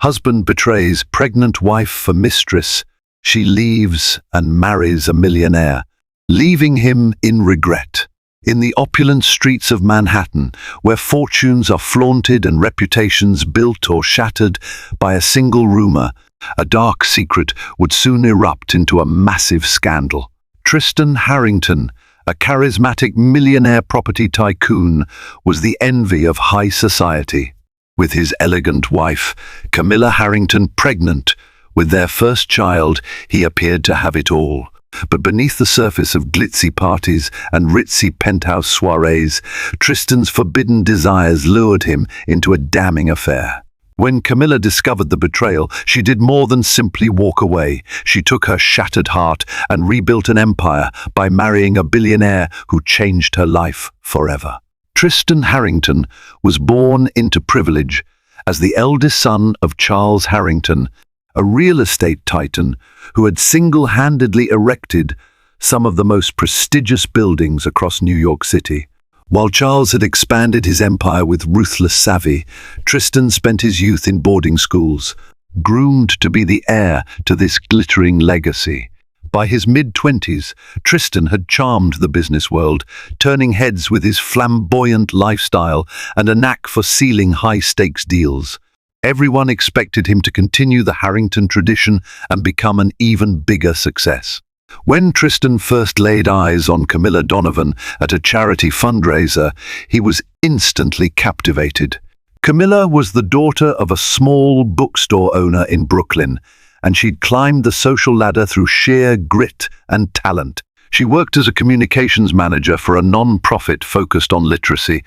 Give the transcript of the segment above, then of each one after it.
Husband betrays pregnant wife for mistress. She leaves and marries a millionaire, leaving him in regret. In the opulent streets of Manhattan, where fortunes are flaunted and reputations built or shattered by a single rumor, a dark secret would soon erupt into a massive scandal. Tristan Harrington, a charismatic millionaire property tycoon, was the envy of high society. With his elegant wife, Camilla Harrington, pregnant with their first child, he appeared to have it all. But beneath the surface of glitzy parties and ritzy penthouse soirees, Tristan's forbidden desires lured him into a damning affair. When Camilla discovered the betrayal, she did more than simply walk away. She took her shattered heart and rebuilt an empire by marrying a billionaire who changed her life forever. Tristan Harrington was born into privilege as the eldest son of Charles Harrington, a real estate titan who had single-handedly erected some of the most prestigious buildings across New York City. While Charles had expanded his empire with ruthless savvy, Tristan spent his youth in boarding schools, groomed to be the heir to this glittering legacy. By his mid-20s, Tristan had charmed the business world, turning heads with his flamboyant lifestyle and a knack for sealing high-stakes deals. Everyone expected him to continue the Harrington tradition and become an even bigger success. When Tristan first laid eyes on Camilla Donovan at a charity fundraiser, he was instantly captivated. Camilla was the daughter of a small bookstore owner in Brooklyn, and she'd climbed the social ladder through sheer grit and talent. She worked as a communications manager for a non-profit focused on literacy,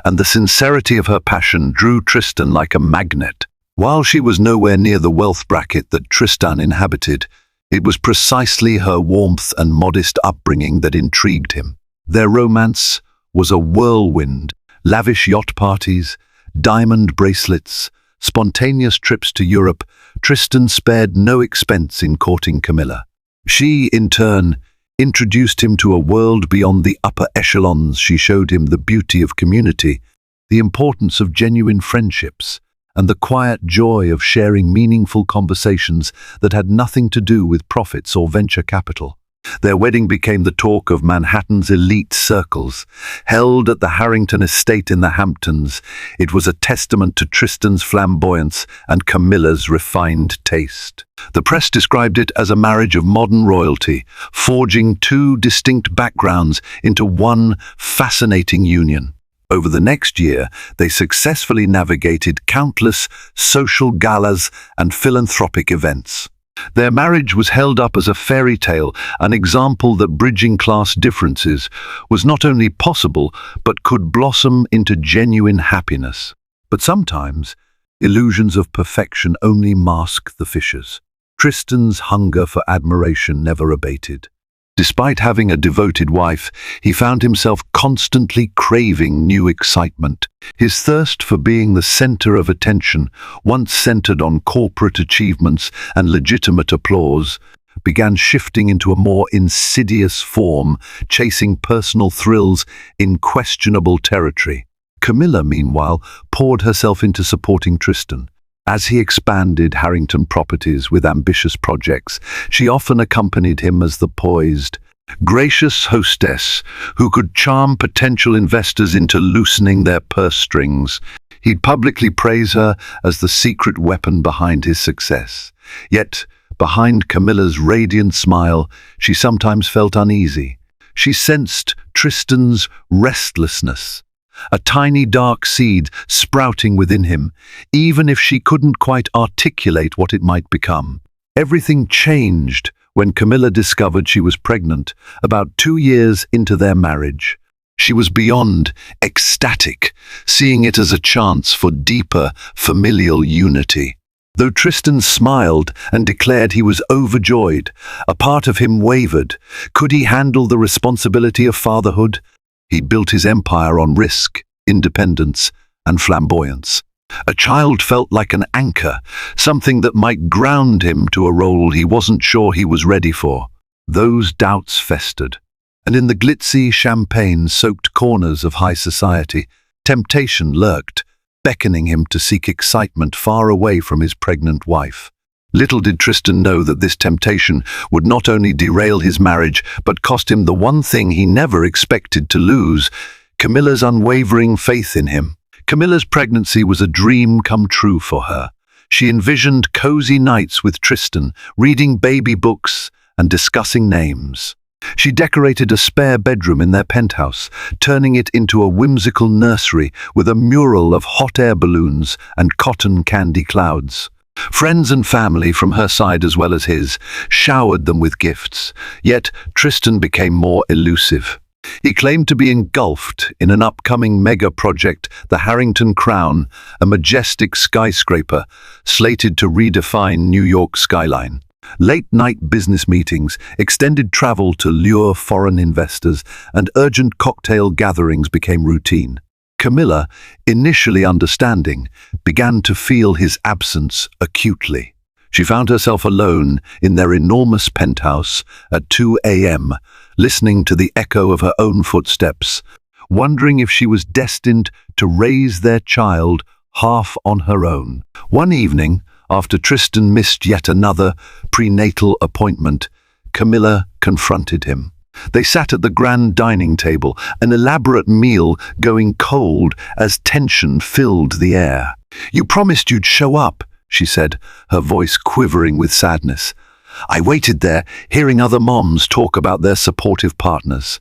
and the sincerity of her passion drew Tristan like a magnet. While she was nowhere near the wealth bracket that Tristan inhabited, it was precisely her warmth and modest upbringing that intrigued him. Their romance was a whirlwind: lavish yacht parties, diamond bracelets, spontaneous trips to Europe. Tristan spared no expense in courting Camilla. She, in turn, introduced him to a world beyond the upper echelons. She showed him the beauty of community, the importance of genuine friendships, and the quiet joy of sharing meaningful conversations that had nothing to do with profits or venture capital. Their wedding became the talk of Manhattan's elite circles. Held at the Harrington estate in the Hamptons, it was a testament to Tristan's flamboyance and Camilla's refined taste. The press described it as a marriage of modern royalty, forging two distinct backgrounds into one fascinating union. Over the next year, they successfully navigated countless social galas and philanthropic events. Their marriage was held up as a fairy tale, an example that bridging class differences was not only possible, but could blossom into genuine happiness. But sometimes, illusions of perfection only mask the fissures. Tristan's hunger for admiration never abated. Despite having a devoted wife, he found himself constantly craving new excitement. His thirst for being the center of attention, once centered on corporate achievements and legitimate applause, began shifting into a more insidious form, chasing personal thrills in questionable territory. Camilla, meanwhile, poured herself into supporting Tristan. As he expanded Harrington Properties with ambitious projects, she often accompanied him as the poised, gracious hostess who could charm potential investors into loosening their purse strings. He'd publicly praise her as the secret weapon behind his success. Yet, behind Camilla's radiant smile, she sometimes felt uneasy. She sensed Tristan's restlessness, a tiny dark seed sprouting within him, even if she couldn't quite articulate what it might become. Everything changed when Camilla discovered she was pregnant, about 2 years into their marriage. She was beyond ecstatic, seeing it as a chance for deeper familial unity. Though Tristan smiled and declared he was overjoyed, a part of him wavered. Could he handle the responsibility of fatherhood? He built his empire on risk, independence, and flamboyance. A child felt like an anchor, something that might ground him to a role he wasn't sure he was ready for. Those doubts festered, and in the glitzy, champagne-soaked corners of high society, temptation lurked. beckoning him to seek excitement far away from his pregnant wife. Little did Tristan know that this temptation would not only derail his marriage, but cost him the one thing he never expected to lose: Camilla's unwavering faith in him. Camilla's pregnancy was a dream come true for her. She envisioned cozy nights with Tristan, reading baby books and discussing names. She decorated a spare bedroom in their penthouse, turning it into a whimsical nursery with a mural of hot air balloons and cotton candy clouds. Friends and family from her side as well as his showered them with gifts, yet Tristan became more elusive. He claimed to be engulfed in an upcoming mega project, the Harrington Crown, a majestic skyscraper slated to redefine New York's skyline. Late-night business meetings, extended travel to lure foreign investors, and urgent cocktail gatherings became routine. Camilla, initially understanding, began to feel his absence acutely. She found herself alone in their enormous penthouse at 2 a.m., listening to the echo of her own footsteps, wondering if she was destined to raise their child half on her own. One evening, after Tristan missed yet another prenatal appointment, Camilla confronted him. They sat at the grand dining table, an elaborate meal going cold as tension filled the air. "You promised you'd show up," she said, her voice quivering with sadness. "I waited there, hearing other moms talk about their supportive partners.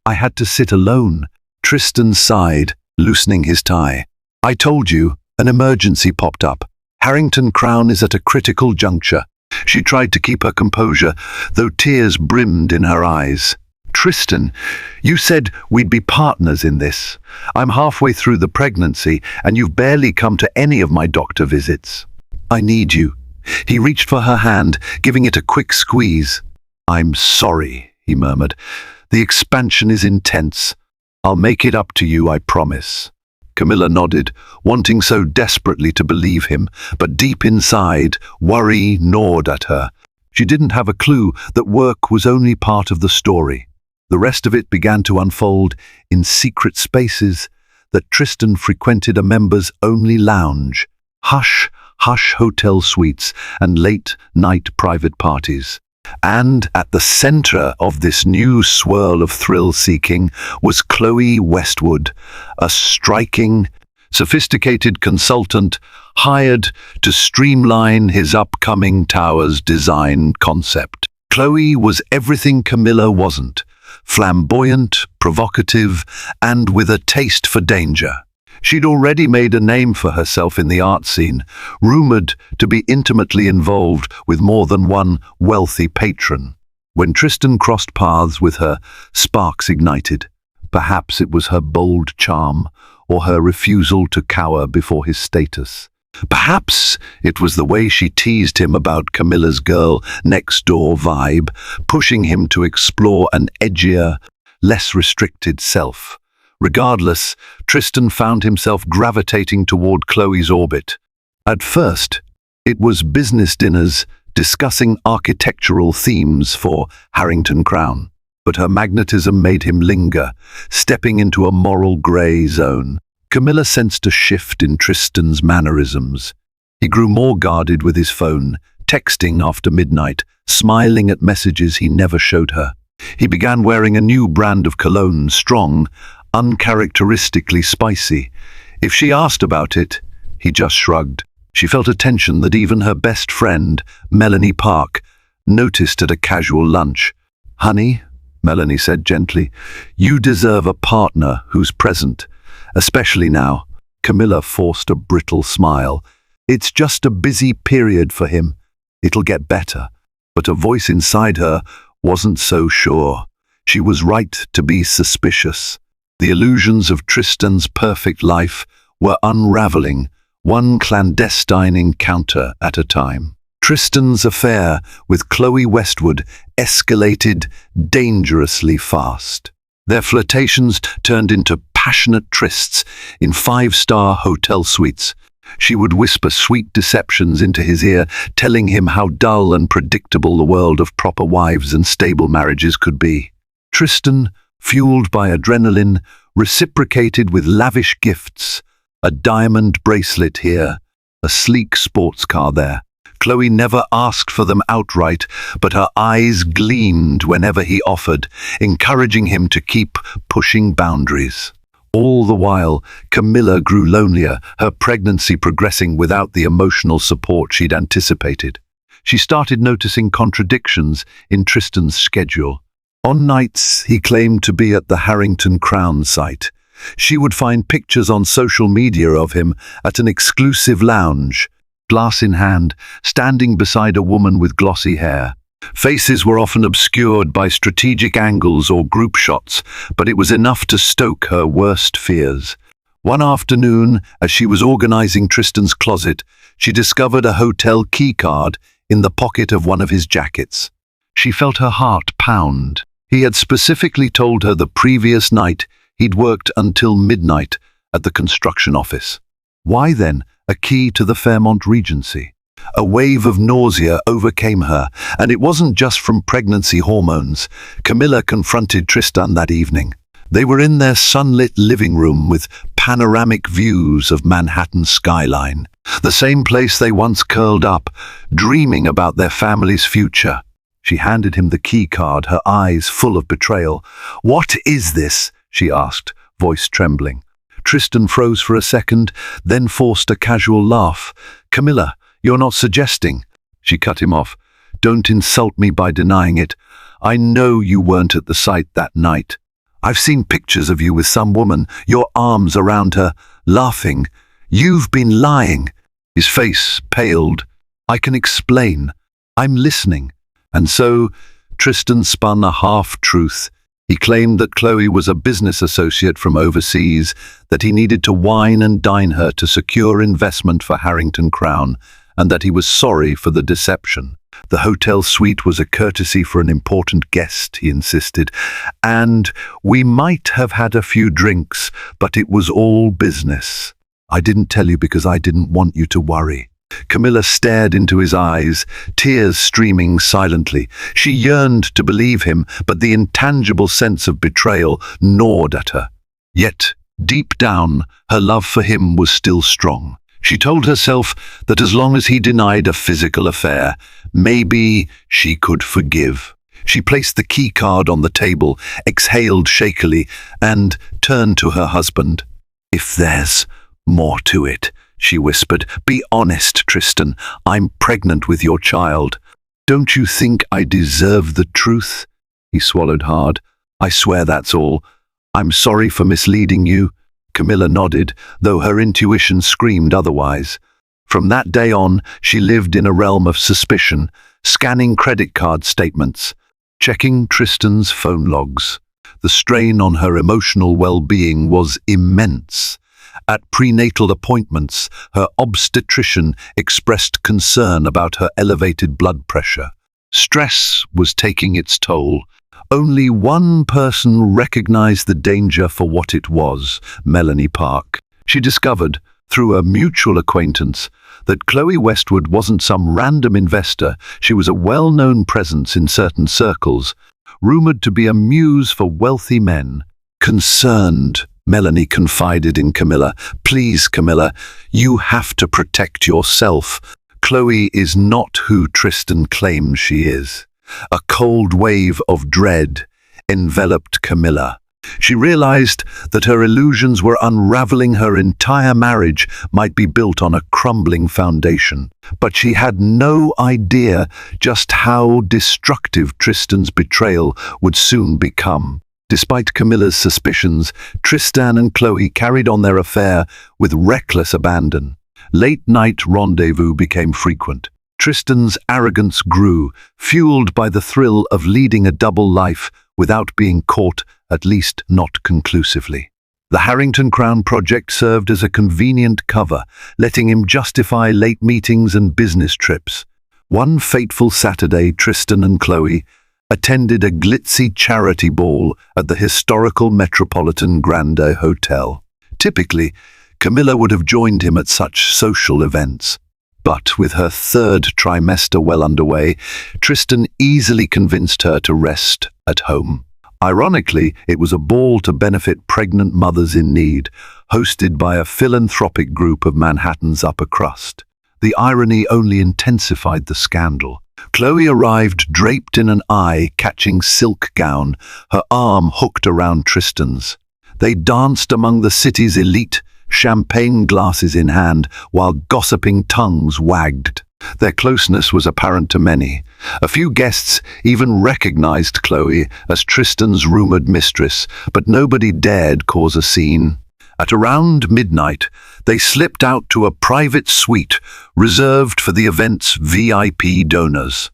I had to sit alone." Tristan sighed, loosening his tie. "I told you, an emergency popped up. Harrington Crown is at a critical juncture." She tried to keep her composure, though tears brimmed in her eyes. "Tristan, you said we'd be partners in this. I'm halfway through the pregnancy, and you've barely come to any of my doctor visits. I need you." He reached for her hand, giving it a quick squeeze. "I'm sorry," he murmured. "The expansion is intense. I'll make it up to you, I promise." Camilla nodded, wanting so desperately to believe him, but deep inside, worry gnawed at her. She didn't have a clue that work was only part of the story. The rest of it began to unfold in secret spaces that Tristan frequented, a members-only lounge, hush hotel suites, and late-night private parties. And at the center of this new swirl of thrill-seeking was Chloe Westwood, a striking, sophisticated consultant hired to streamline his upcoming tower's design concept. Chloe was everything Camilla wasn't: flamboyant, provocative, and with a taste for danger. She'd already made a name for herself in the art scene, rumored to be intimately involved with more than one wealthy patron. When Tristan crossed paths with her, sparks ignited. Perhaps it was her bold charm, or her refusal to cower before his status. Perhaps it was the way she teased him about Camilla's girl-next-door vibe, pushing him to explore an edgier, less restricted self. Regardless, Tristan found himself gravitating toward Chloe's orbit. At first, it was business dinners discussing architectural themes for Harrington Crown, but her magnetism made him linger, stepping into a moral grey zone. Camilla sensed a shift in Tristan's mannerisms. He grew more guarded with his phone, texting after midnight, smiling at messages he never showed her. He began wearing a new brand of cologne, strong, uncharacteristically spicy. If she asked about it, he just shrugged. She felt a tension that even her best friend, Melanie Park, noticed at a casual lunch. "Honey," Melanie said gently, "you deserve a partner who's present, especially now." Camilla forced a brittle smile. "It's just a busy period for him. It'll get better." But a voice inside her wasn't so sure. She was right to be suspicious. The illusions of Tristan's perfect life were unraveling, one clandestine encounter at a time. Tristan's affair with Chloe Westwood escalated dangerously fast. Their flirtations turned into passionate trysts in five-star hotel suites. She would whisper sweet deceptions into his ear, telling him how dull and predictable the world of proper wives and stable marriages could be. Tristan, fueled by adrenaline, reciprocated with lavish gifts, a diamond bracelet here, a sleek sports car there. Chloe never asked for them outright, but her eyes gleamed whenever he offered, encouraging him to keep pushing boundaries. All the while, Camilla grew lonelier, her pregnancy progressing without the emotional support she'd anticipated. She started noticing contradictions in Tristan's schedule. On nights he claimed to be at the Harrington Crown site, she would find pictures on social media of him at an exclusive lounge, glass in hand, standing beside a woman with glossy hair. Faces were often obscured by strategic angles or group shots, but it was enough to stoke her worst fears. One afternoon, as she was organizing Tristan's closet, she discovered a hotel keycard in the pocket of one of his jackets. She felt her heart pound. He had specifically told her the previous night he'd worked until midnight at the construction office. Why then a key to the Fairmont Regency? A wave of nausea overcame her, and it wasn't just from pregnancy hormones. Camilla confronted Tristan that evening. They were in their sunlit living room with panoramic views of Manhattan's skyline, the same place they once curled up, dreaming about their family's future. She handed him the key card, her eyes full of betrayal. "What is this?" she asked, voice trembling. Tristan froze for a second, then forced a casual laugh. "Camilla, you're not suggesting." She cut him off. "Don't insult me by denying it. I know you weren't at the site that night. I've seen pictures of you with some woman, your arms around her, laughing. You've been lying." His face paled. "I can explain. I'm listening." And so Tristan spun a half-truth. He claimed that Chloe was a business associate from overseas, that he needed to wine and dine her to secure investment for Harrington Crown, and that he was sorry for the deception. The hotel suite was a courtesy for an important guest, he insisted, and we might have had a few drinks, but it was all business. "I didn't tell you because I didn't want you to worry." Camilla stared into his eyes, tears streaming silently. She yearned to believe him, but the intangible sense of betrayal gnawed at her. Yet, deep down, her love for him was still strong. She told herself that as long as he denied a physical affair, maybe she could forgive. She placed the key card on the table, exhaled shakily, and turned to her husband. "If there's more to it," she whispered, "be honest, Tristan. I'm pregnant with your child. Don't you think I deserve the truth?" He swallowed hard. "I swear that's all. I'm sorry for misleading you." Camilla nodded, though her intuition screamed otherwise. From that day on, she lived in a realm of suspicion, scanning credit card statements, checking Tristan's phone logs. The strain on her emotional well-being was immense. At prenatal appointments, her obstetrician expressed concern about her elevated blood pressure. Stress was taking its toll. Only one person recognized the danger for what it was, Melanie Park. She discovered, through a mutual acquaintance, that Chloe Westwood wasn't some random investor. She was a well-known presence in certain circles, rumored to be a muse for wealthy men. Concerned, Melanie confided in Camilla. "Please, Camilla, you have to protect yourself. Chloe is not who Tristan claims she is." A cold wave of dread enveloped Camilla. She realized that her illusions were unraveling. Her entire marriage might be built on a crumbling foundation. But she had no idea just how destructive Tristan's betrayal would soon become. Despite Camilla's suspicions, Tristan and Chloe carried on their affair with reckless abandon. Late-night rendezvous became frequent. Tristan's arrogance grew, fueled by the thrill of leading a double life without being caught, at least not conclusively. The Harrington Crown project served as a convenient cover, letting him justify late meetings and business trips. One fateful Saturday, Tristan and Chloe attended a glitzy charity ball at the historical Metropolitan Grande Hotel. Typically, Camilla would have joined him at such social events. But with her third trimester well underway, Tristan easily convinced her to rest at home. Ironically, it was a ball to benefit pregnant mothers in need, hosted by a philanthropic group of Manhattan's upper crust. The irony only intensified the scandal. Chloe arrived draped in an eye-catching silk gown, her arm hooked around Tristan's. They danced among the city's elite, champagne glasses in hand, while gossiping tongues wagged. Their closeness was apparent to many. A few guests even recognized Chloe as Tristan's rumored mistress, but nobody dared cause a scene. At around midnight, they slipped out to a private suite reserved for the event's VIP donors.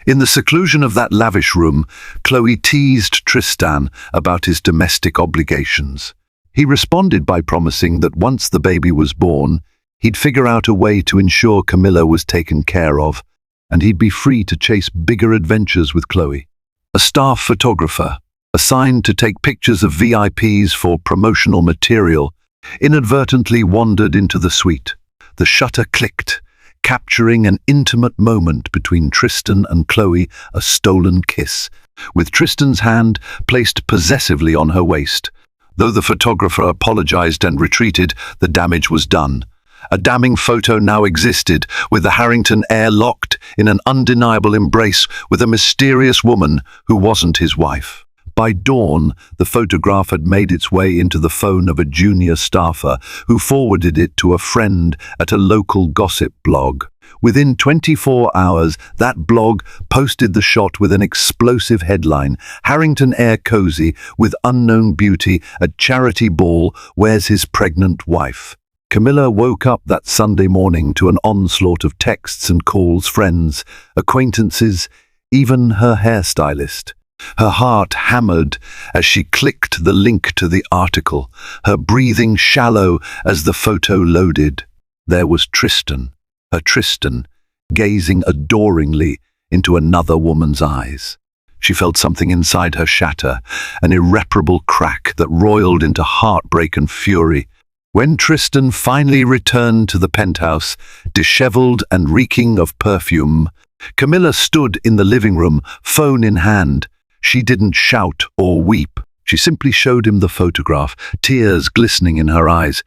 In the seclusion of that lavish room, Chloe teased Tristan about his domestic obligations. He responded by promising that once the baby was born, he'd figure out a way to ensure Camilla was taken care of, and he'd be free to chase bigger adventures with Chloe. A staff photographer, assigned to take pictures of VIPs for promotional material, inadvertently wandered into the suite. The shutter clicked, capturing an intimate moment between Tristan and Chloe, a stolen kiss, with Tristan's hand placed possessively on her waist. Though the photographer apologized and retreated, the damage was done. A damning photo now existed, with the Harrington heir locked in an undeniable embrace with a mysterious woman who wasn't his wife. By dawn, the photograph had made its way into the phone of a junior staffer who forwarded it to a friend at a local gossip blog. Within 24 hours, that blog posted the shot with an explosive headline: "Harrington heir cozy with unknown beauty at charity ball wears his pregnant wife." Camilla woke up that Sunday morning to an onslaught of texts and calls, friends, acquaintances, even her hairstylist. Her heart hammered as she clicked the link to the article, her breathing shallow as the photo loaded. There was Tristan, her Tristan, gazing adoringly into another woman's eyes. She felt something inside her shatter, an irreparable crack that roiled into heartbreak and fury. When Tristan finally returned to the penthouse, disheveled and reeking of perfume, Camilla stood in the living room, phone in hand. She didn't shout or weep. She simply showed him the photograph, tears glistening in her eyes.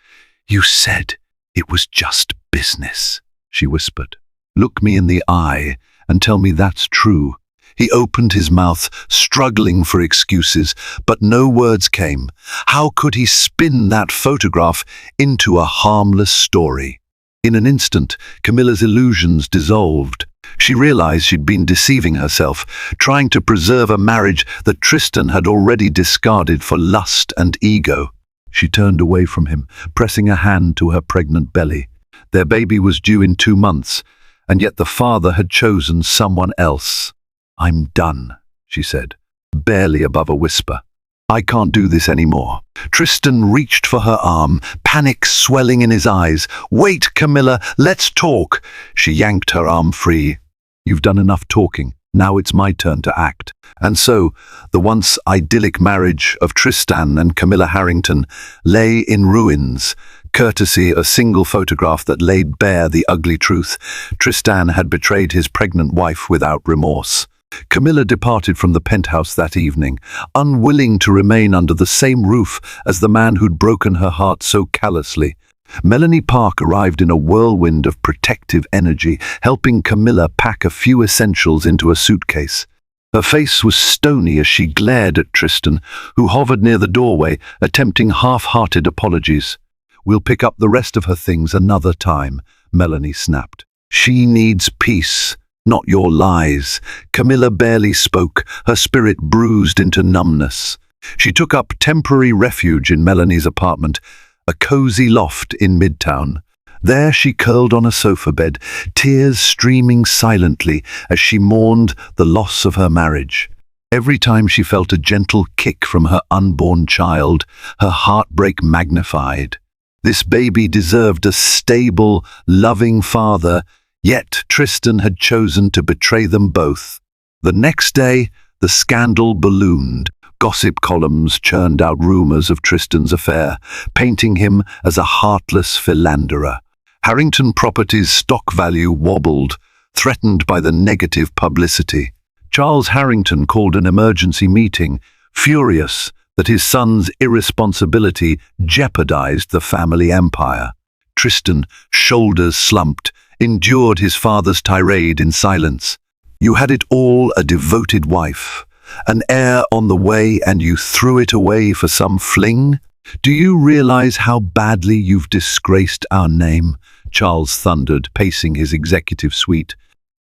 "You said it was just business," she whispered. "Look me in the eye and tell me that's true." He opened his mouth, struggling for excuses, but no words came. How could he spin that photograph into a harmless story? In an instant, Camilla's illusions dissolved. She realized she'd been deceiving herself, trying to preserve a marriage that Tristan had already discarded for lust and ego. She turned away from him, pressing a hand to her pregnant belly. Their baby was due in 2 months, and yet the father had chosen someone else. "I'm done," she said, barely above a whisper. "I can't do this anymore." Tristan reached for her arm, panic swelling in his eyes. "Wait, Camilla, let's talk." She yanked her arm free. "You've done enough talking. Now it's my turn to act." And so, the once idyllic marriage of Tristan and Camilla Harrington lay in ruins, courtesy a single photograph that laid bare the ugly truth. Tristan had betrayed his pregnant wife without remorse. Camilla departed from the penthouse that evening, unwilling to remain under the same roof as the man who'd broken her heart so callously. Melanie Park arrived in a whirlwind of protective energy, helping Camilla pack a few essentials into a suitcase. Her face was stony as she glared at Tristan, who hovered near the doorway, attempting half-hearted apologies. "We'll pick up the rest of her things another time," Melanie snapped. "She needs peace, not your lies." Camilla barely spoke, her spirit bruised into numbness. She took up temporary refuge in Melanie's apartment, a cozy loft in Midtown. There she curled on a sofa bed, tears streaming silently as she mourned the loss of her marriage. Every time she felt a gentle kick from her unborn child, her heartbreak magnified. This baby deserved a stable, loving father, yet Tristan had chosen to betray them both. The next day, the scandal ballooned. Gossip columns churned out rumors of Tristan's affair, painting him as a heartless philanderer. Harrington Properties' stock value wobbled, threatened by the negative publicity. Charles Harrington called an emergency meeting, furious that his son's irresponsibility jeopardized the family empire. Tristan, shoulders slumped, endured his father's tirade in silence. You had it all, a devoted wife, an heir on the way, and you threw it away for some fling? Do you realize how badly you've disgraced our name? Charles thundered, pacing his executive suite.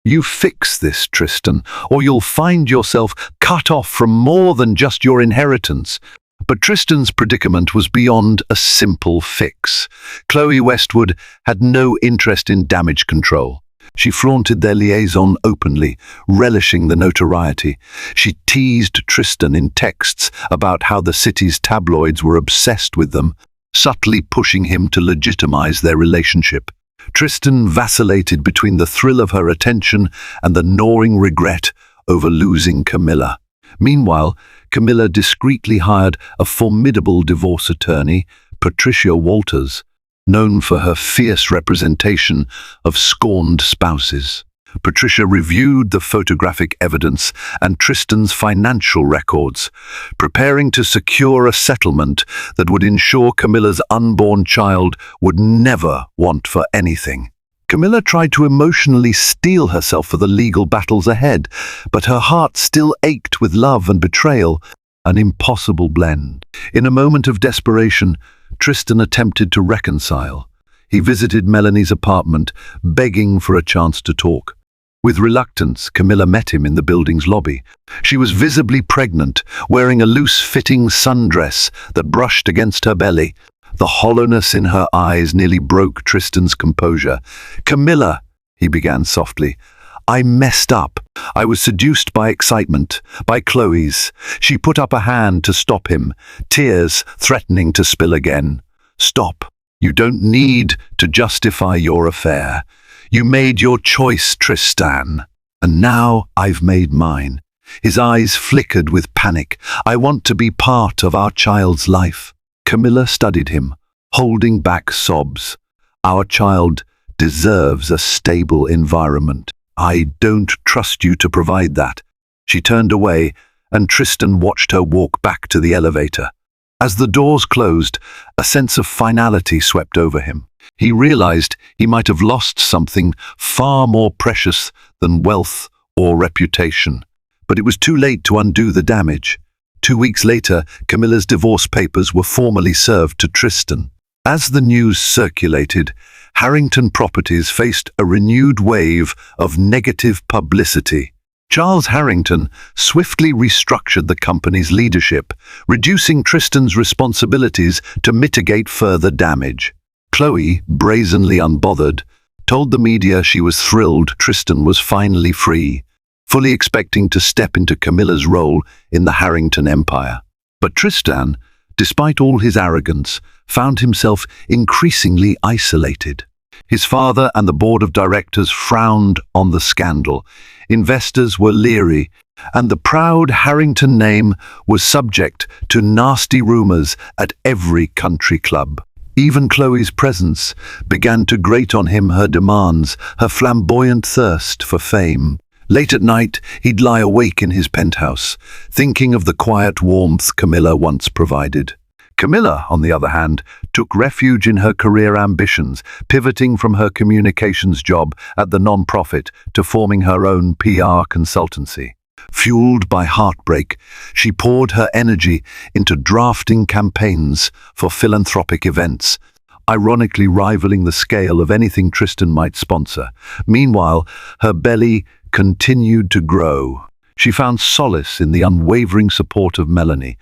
You fix this, Tristan, or you'll find yourself cut off from more than just your inheritance. But Tristan's predicament was beyond a simple fix. Chloe Westwood had no interest in damage control. She flaunted their liaison openly, relishing the notoriety. She teased Tristan in texts about how the city's tabloids were obsessed with them, subtly pushing him to legitimize their relationship. Tristan vacillated between the thrill of her attention and the gnawing regret over losing Camilla. Meanwhile, Camilla discreetly hired a formidable divorce attorney, Patricia Walters, known for her fierce representation of scorned spouses. Patricia reviewed the photographic evidence and Tristan's financial records, preparing to secure a settlement that would ensure Camilla's unborn child would never want for anything. Camilla tried to emotionally steel herself for the legal battles ahead, but her heart still ached with love and betrayal, an impossible blend. In a moment of desperation, Tristan attempted to reconcile. He visited Melanie's apartment, begging for a chance to talk. With reluctance, Camilla met him in the building's lobby. She was visibly pregnant, wearing a loose-fitting sundress that brushed against her belly. The hollowness in her eyes nearly broke Tristan's composure. "Camilla," he began softly, "I messed up. I was seduced by excitement, by Chloe's." She put up a hand to stop him, tears threatening to spill again. "Stop. You don't need to justify your affair. You made your choice, Tristan, and now I've made mine." His eyes flickered with panic. "I want to be part of our child's life." Camilla studied him, holding back sobs. "Our child deserves a stable environment. I don't trust you to provide that." She turned away, and Tristan watched her walk back to the elevator. As the doors closed, a sense of finality swept over him. He realized he might have lost something far more precious than wealth or reputation. But it was too late to undo the damage. 2 weeks later, Camilla's divorce papers were formally served to Tristan. As the news circulated, Harrington Properties faced a renewed wave of negative publicity. Charles Harrington swiftly restructured the company's leadership, reducing Tristan's responsibilities to mitigate further damage. Chloe, brazenly unbothered, told the media she was thrilled Tristan was finally free, fully expecting to step into Camilla's role in the Harrington empire. But Tristan, despite all his arrogance, found himself increasingly isolated. His father and the board of directors frowned on the scandal. Investors were leery, and the proud Harrington name was subject to nasty rumors at every country club. Even Chloe's presence began to grate on him, her demands, her flamboyant thirst for fame. Late at night, he'd lie awake in his penthouse, thinking of the quiet warmth Camilla once provided. Camilla, on the other hand, took refuge in her career ambitions, pivoting from her communications job at the non-profit to forming her own PR consultancy. Fueled by heartbreak, she poured her energy into drafting campaigns for philanthropic events, ironically rivaling the scale of anything Tristan might sponsor. Meanwhile, her belly continued to grow. She found solace in the unwavering support of Melanie,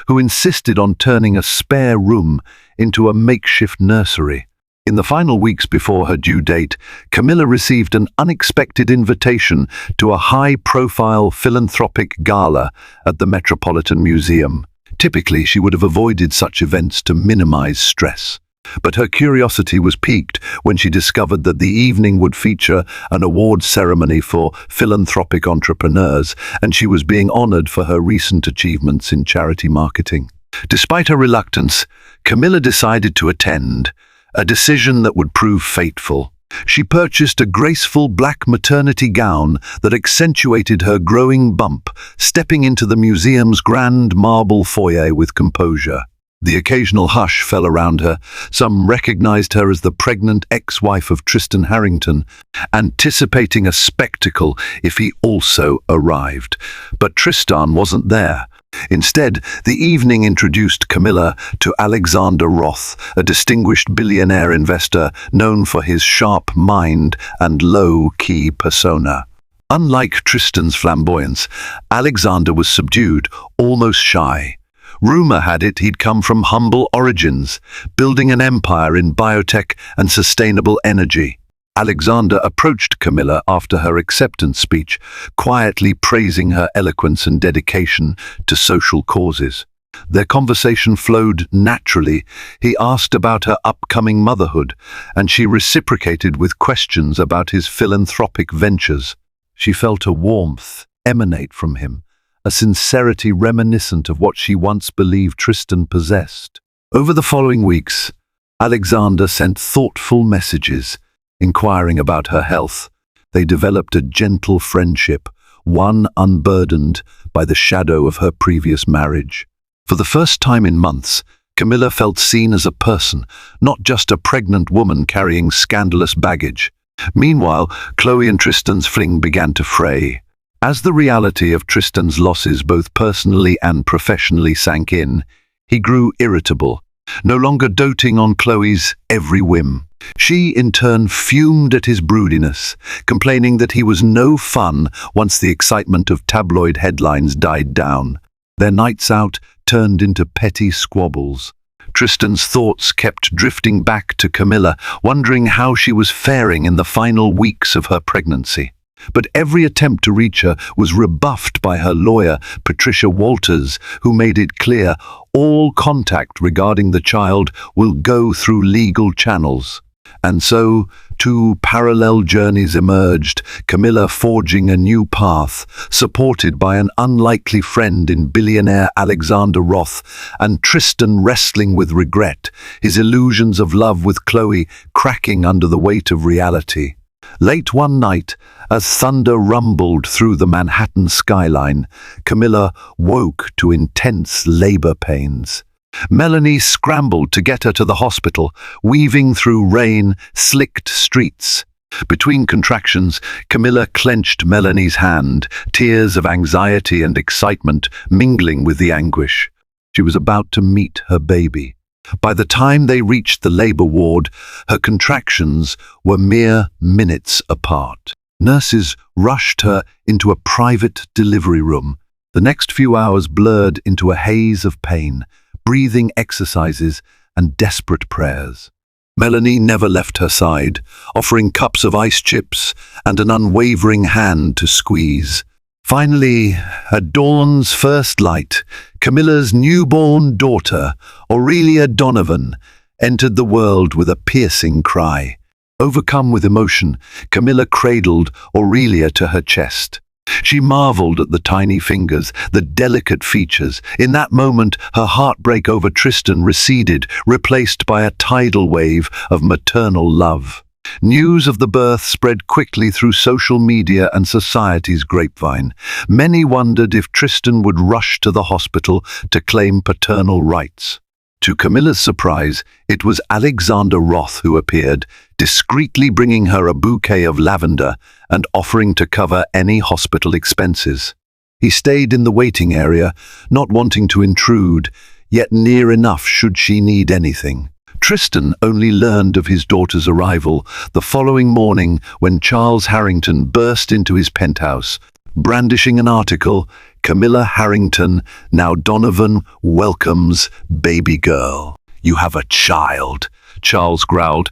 who insisted on turning a spare room into a makeshift nursery. In the final weeks before her due date, Camilla received an unexpected invitation to a high-profile philanthropic gala at the Metropolitan Museum. Typically, she would have avoided such events to minimize stress. But her curiosity was piqued when she discovered that the evening would feature an awards ceremony for philanthropic entrepreneurs, and she was being honored for her recent achievements in charity marketing. Despite her reluctance, Camilla decided to attend, a decision that would prove fateful. She purchased a graceful black maternity gown that accentuated her growing bump, stepping into the museum's grand marble foyer with composure. The occasional hush fell around her. Some recognized her as the pregnant ex-wife of Tristan Harrington, anticipating a spectacle if he also arrived. But Tristan wasn't there. Instead, the evening introduced Camilla to Alexander Roth, a distinguished billionaire investor known for his sharp mind and low-key persona. Unlike Tristan's flamboyance, Alexander was subdued, almost shy. Rumor had it he'd come from humble origins, building an empire in biotech and sustainable energy. Alexander approached Camilla after her acceptance speech, quietly praising her eloquence and dedication to social causes. Their conversation flowed naturally. He asked about her upcoming motherhood, and she reciprocated with questions about his philanthropic ventures. She felt a warmth emanate from him, a sincerity reminiscent of what she once believed Tristan possessed. Over the following weeks, Alexander sent thoughtful messages, inquiring about her health. They developed a gentle friendship, one unburdened by the shadow of her previous marriage. For the first time in months, Camilla felt seen as a person, not just a pregnant woman carrying scandalous baggage. Meanwhile, Chloe and Tristan's fling began to fray. As the reality of Tristan's losses both personally and professionally sank in, he grew irritable, no longer doting on Chloe's every whim. She, in turn, fumed at his broodiness, complaining that he was no fun once the excitement of tabloid headlines died down. Their nights out turned into petty squabbles. Tristan's thoughts kept drifting back to Camilla, wondering how she was faring in the final weeks of her pregnancy. But every attempt to reach her was rebuffed by her lawyer, Patricia Walters, who made it clear all contact regarding the child will go through legal channels. And so, two parallel journeys emerged, Camilla forging a new path, supported by an unlikely friend in billionaire Alexander Roth, and Tristan wrestling with regret, his illusions of love with Chloe cracking under the weight of reality. Late one night, as thunder rumbled through the Manhattan skyline, Camilla woke to intense labor pains. Melanie scrambled to get her to the hospital, weaving through rain-slicked streets. Between contractions, Camilla clenched Melanie's hand, tears of anxiety and excitement mingling with the anguish. She was about to meet her baby. By the time they reached the labor ward, her contractions were mere minutes apart. Nurses rushed her into a private delivery room. The next few hours blurred into a haze of pain, breathing exercises and desperate prayers. Melanie never left her side, offering cups of ice chips and an unwavering hand to squeeze. Finally, at dawn's first light, Camilla's newborn daughter, Aurelia Donovan, entered the world with a piercing cry. Overcome with emotion, Camilla cradled Aurelia to her chest. She marveled at the tiny fingers, the delicate features. In that moment, her heartbreak over Tristan receded, replaced by a tidal wave of maternal love. News of the birth spread quickly through social media and society's grapevine. Many wondered if Tristan would rush to the hospital to claim paternal rights. To Camilla's surprise, it was Alexander Roth who appeared, discreetly bringing her a bouquet of lavender and offering to cover any hospital expenses. He stayed in the waiting area, not wanting to intrude, yet near enough should she need anything. Tristan only learned of his daughter's arrival the following morning when Charles Harrington burst into his penthouse, brandishing an article, "Camilla Harrington, now Donovan welcomes baby girl." "You have a child," Charles growled,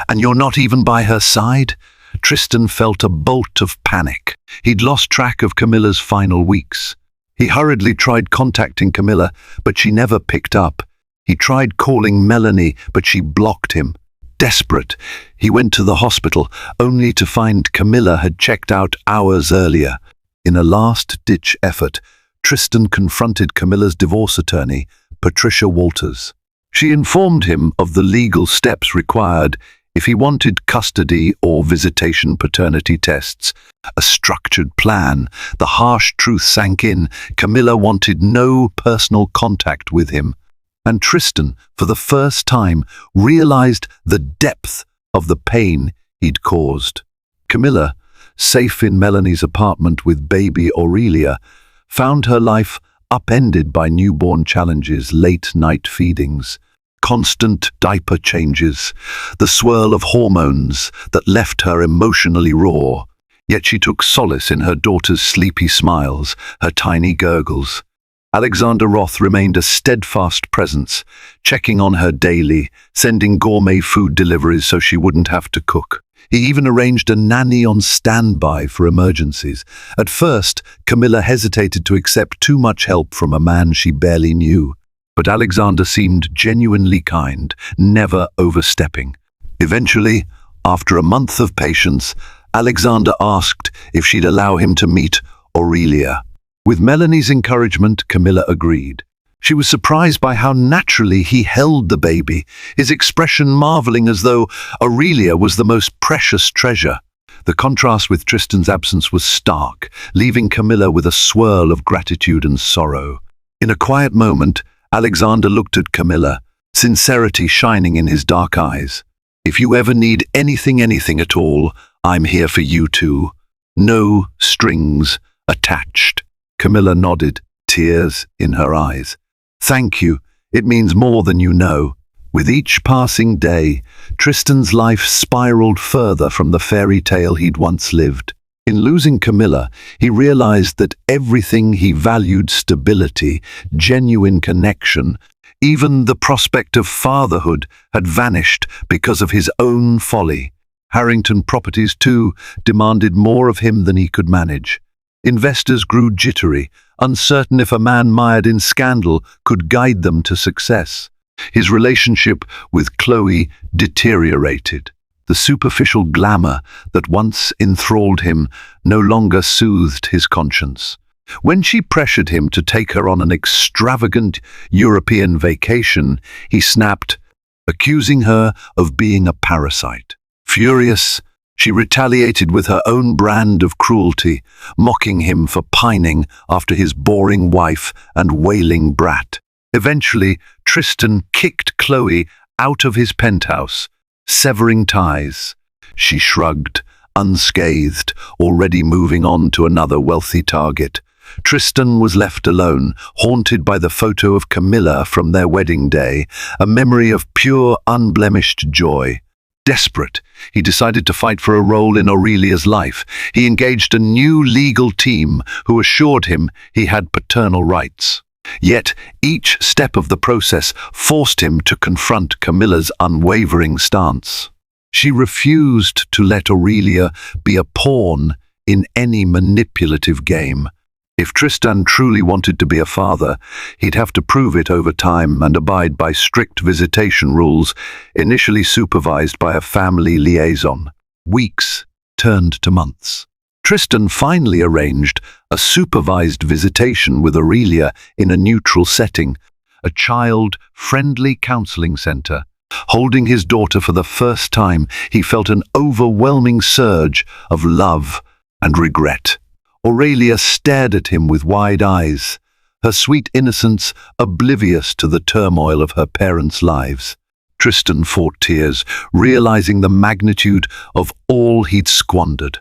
"and you're not even by her side?" Tristan felt a bolt of panic. He'd lost track of Camilla's final weeks. He hurriedly tried contacting Camilla, but she never picked up. He tried calling Melanie, but she blocked him. Desperate, he went to the hospital, only to find Camilla had checked out hours earlier. In a last-ditch effort, Tristan confronted Camilla's divorce attorney, Patricia Walters. She informed him of the legal steps required, If he wanted custody or visitation paternity tests, a structured plan, the harsh truth sank in. Camilla wanted no personal contact with him. And Tristan, for the first time, realized the depth of the pain he'd caused. Camilla, safe in Melanie's apartment with baby Aurelia, found her life upended by newborn challenges, late-night feedings, constant diaper changes, the swirl of hormones that left her emotionally raw. Yet she took solace in her daughter's sleepy smiles, her tiny gurgles. Alexander Roth remained a steadfast presence, checking on her daily, sending gourmet food deliveries so she wouldn't have to cook. He even arranged a nanny on standby for emergencies. At first, Camilla hesitated to accept too much help from a man she barely knew. But Alexander seemed genuinely kind, never overstepping. Eventually, after a month of patience, Alexander asked if she'd allow him to meet Aurelia. With Melanie's encouragement, Camilla agreed. She was surprised by how naturally he held the baby, his expression marveling as though Aurelia was the most precious treasure. The contrast with Tristan's absence was stark, leaving Camilla with a swirl of gratitude and sorrow. In a quiet moment, Alexander looked at Camilla, sincerity shining in his dark eyes. "If you ever need anything at all, I'm here for you too. No strings attached." Camilla nodded, tears in her eyes. "Thank you. It means more than you know." With each passing day, Tristan's life spiraled further from the fairy tale he'd once lived. In losing Camilla, he realized that everything he valued, stability, genuine connection, even the prospect of fatherhood, had vanished because of his own folly. Harrington Properties, too, demanded more of him than he could manage. Investors grew jittery, uncertain if a man mired in scandal could guide them to success. His relationship with Chloe deteriorated. The superficial glamour that once enthralled him no longer soothed his conscience. When she pressured him to take her on an extravagant European vacation, he snapped, accusing her of being a parasite. Furious, she retaliated with her own brand of cruelty, mocking him for pining after his boring wife and wailing brat. Eventually, Tristan kicked Chloe out of his penthouse, severing ties. She shrugged, unscathed, already moving on to another wealthy target. Tristan was left alone, haunted by the photo of Camilla from their wedding day, a memory of pure, unblemished joy. Desperate, he decided to fight for a role in Aurelia's life. He engaged a new legal team who assured him he had paternal rights. Yet each step of the process forced him to confront Camilla's unwavering stance. She refused to let Aurelia be a pawn in any manipulative game. If Tristan truly wanted to be a father, he'd have to prove it over time and abide by strict visitation rules, initially supervised by a family liaison. Weeks turned to months. Tristan finally arranged a supervised visitation with Aurelia in a neutral setting, a child-friendly counseling center. Holding his daughter for the first time, he felt an overwhelming surge of love and regret. Aurelia stared at him with wide eyes, her sweet innocence oblivious to the turmoil of her parents' lives. Tristan fought tears, realizing the magnitude of all he'd squandered.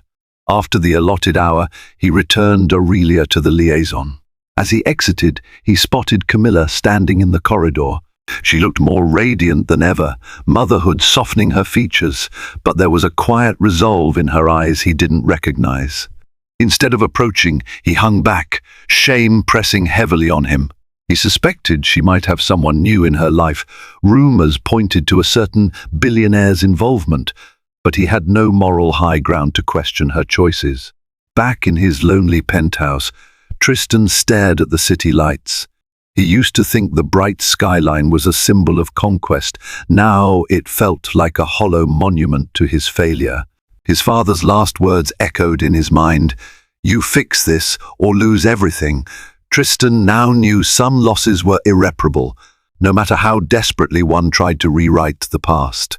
After the allotted hour, he returned Aurelia to the liaison. As he exited, he spotted Camilla standing in the corridor. She looked more radiant than ever, motherhood softening her features, but there was a quiet resolve in her eyes he didn't recognize. Instead of approaching, he hung back, shame pressing heavily on him. He suspected she might have someone new in her life. Rumors pointed to a certain billionaire's involvement, but he had no moral high ground to question her choices. Back in his lonely penthouse, Tristan stared at the city lights. He used to think the bright skyline was a symbol of conquest. Now it felt like a hollow monument to his failure. His father's last words echoed in his mind, "You fix this or lose everything." Tristan now knew some losses were irreparable, no matter how desperately one tried to rewrite the past.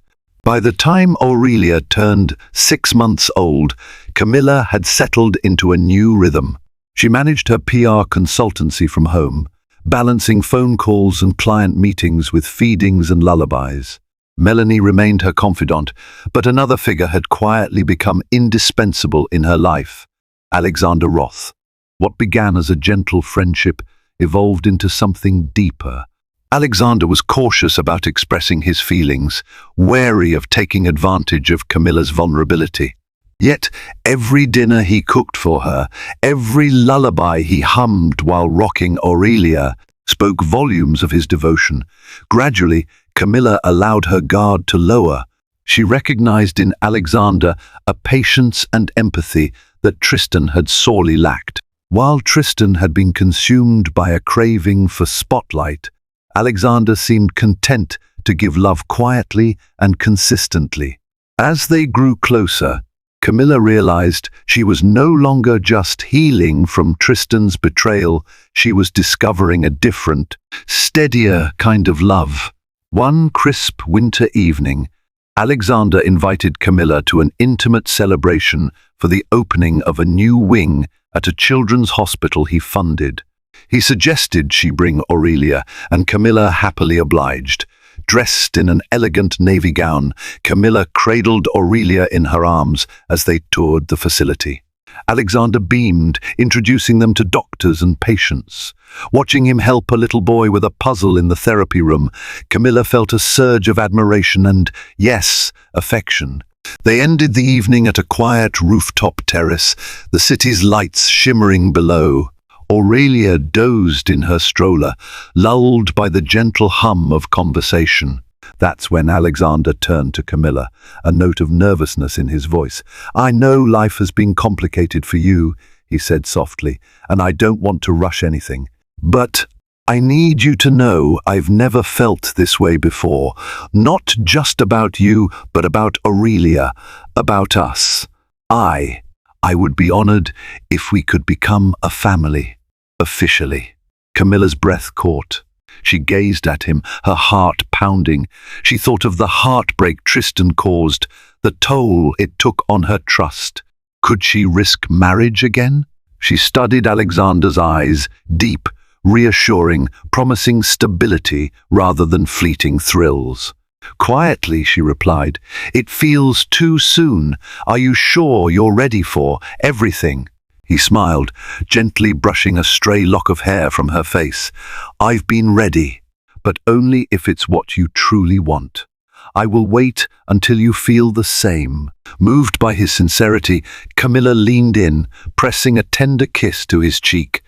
By the time Aurelia turned 6 months old, Camilla had settled into a new rhythm. She managed her PR consultancy from home, balancing phone calls and client meetings with feedings and lullabies. Melanie remained her confidant, but another figure had quietly become indispensable in her life: Alexander Roth. What began as a gentle friendship evolved into something deeper. Alexander was cautious about expressing his feelings, wary of taking advantage of Camilla's vulnerability. Yet every dinner he cooked for her, every lullaby he hummed while rocking Aurelia, spoke volumes of his devotion. Gradually, Camilla allowed her guard to lower. She recognized in Alexander a patience and empathy that Tristan had sorely lacked. While Tristan had been consumed by a craving for spotlight, Alexander seemed content to give love quietly and consistently. As they grew closer, Camilla realized she was no longer just healing from Tristan's betrayal, she was discovering a different, steadier kind of love. One crisp winter evening, Alexander invited Camilla to an intimate celebration for the opening of a new wing at a children's hospital he funded. He suggested she bring Aurelia, and Camilla happily obliged. Dressed in an elegant navy gown, Camilla cradled Aurelia in her arms as they toured the facility. Alexander beamed, introducing them to doctors and patients. Watching him help a little boy with a puzzle in the therapy room, Camilla felt a surge of admiration and, yes, affection. They ended the evening at a quiet rooftop terrace, the city's lights shimmering below. Aurelia dozed in her stroller, lulled by the gentle hum of conversation. That's when Alexander turned to Camilla, a note of nervousness in his voice. "I know life has been complicated for you," he said softly, "and I don't want to rush anything. But I need you to know I've never felt this way before. Not just about you, but about Aurelia, about us. I would be honored if we could become a family. Officially." Camilla's breath caught. She gazed at him, her heart pounding. She thought of the heartbreak Tristan caused, the toll it took on her trust. Could she risk marriage again? She studied Alexander's eyes, deep, reassuring, promising stability rather than fleeting thrills. Quietly, she replied, "It feels too soon. Are you sure you're ready for everything?" He smiled, gently brushing a stray lock of hair from her face. "I've been ready, but only if it's what you truly want. I will wait until you feel the same." Moved by his sincerity, Camilla leaned in, pressing a tender kiss to his cheek.